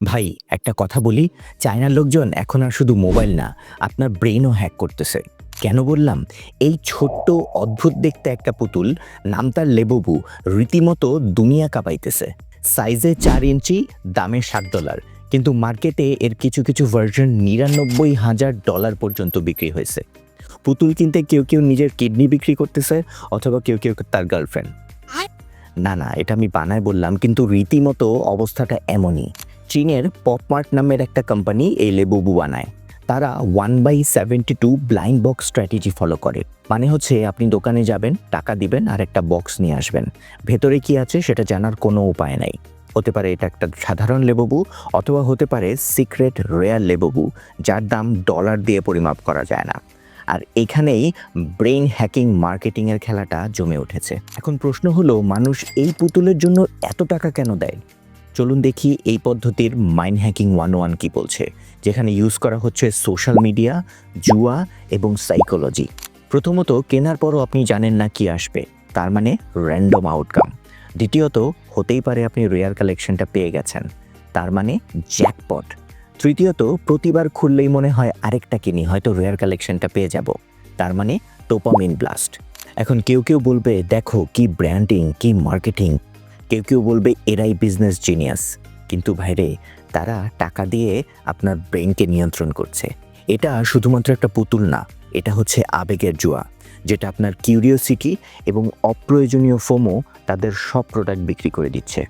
ভাই, একটা কথা বলি, চায়নার লোকজন এখন আর শুধু মোবাইল না, আপনার ব্রেইনও হ্যাক করতেছে। কেন বললাম? এই ছোট্ট অদ্ভুত দেখতে একটা পুতুল, নাম তার লেবুবু, রীতিমতো দুনিয়া কাঁপাইতেছে। সাইজে ৪ ইঞ্চি, দামে $৭। কিন্তু মার্কেটে এর কিছু ভার্সন $৯৯,০০০ পর্যন্ত বিক্রি হয়েছে। পুতুল কিনতে কেউ নিজের কিডনি বিক্রি করতেছে, অথবা কেউ তার গার্লফ্রেন্ড। না, এটা আমি বানায় বললাম, কিন্তু রীতিমতো অবস্থাটা এমনই। চীনের পপমার্ট নামের একটা কোম্পানি এই লেবুবু বানায়। তারা 1/72 ব্লাইন্ড বক্স স্ট্র্যাটেজি ফলো করে। মানে হচ্ছে, আপনি দোকানে যাবেন, টাকা দিবেন আর একটা বক্স নিয়ে আসবেন। ভেতরে কি আছে সেটা জানার কোনো উপায় নাই। হতে পারে এটা একটা সাধারণ লেবুবু, অথবা হতে পারে সিক্রেট রেয়ার লেবুবু, যার দাম ডলার দিয়ে পরিমাপ করা যায় না। আর এখানেই ব্রেইন হ্যাকিং মার্কেটিংয়ের খেলাটা জমে উঠেছে। এখন প্রশ্ন হলো, মানুষ এই পুতুলের জন্য এত টাকা কেন দেয়? চলুন দেখি এই পদ্ধতির মাইন্ড হ্যাকিং 101 কি বলছে, যেখানে ইউজ করা হচ্ছে সোশ্যাল মিডিয়া, জুয়া এবং সাইকোলজি। প্রথমত, কেনার পরও আপনি জানেন না কি আসবে, তার মানে র্যান্ডম আউটকাম। দ্বিতীয়ত, হতেই পারে আপনি রেয়ার কালেকশনটা পেয়ে গেছেন, তার মানে জ্যাকপট। তৃতীয়ত, প্রতিবার খুললেই মনে হয় আরেকটা কিনি, হয়তো রেয়ার কালেকশনটা পেয়ে যাব, তার মানে ডোপামিন ব্লাস্ট। এখন কেউ বলবে, দেখো কি ব্র্যান্ডিং, কি মার্কেটিং। কেউ বলবে এরাই বিজনেস জিনিয়াস। কিন্তু ভাইরে, তারা টাকা দিয়ে আপনার ব্রেইনকে নিয়ন্ত্রণ করছে। এটা শুধুমাত্র একটা পুতুল না, এটা হচ্ছে আবেগের জুয়া, যেটা আপনার কিউরিওসিটি এবং অপ্রয়োজনীয় ফোমো তাদের সব প্রোডাক্ট বিক্রি করে দিচ্ছে।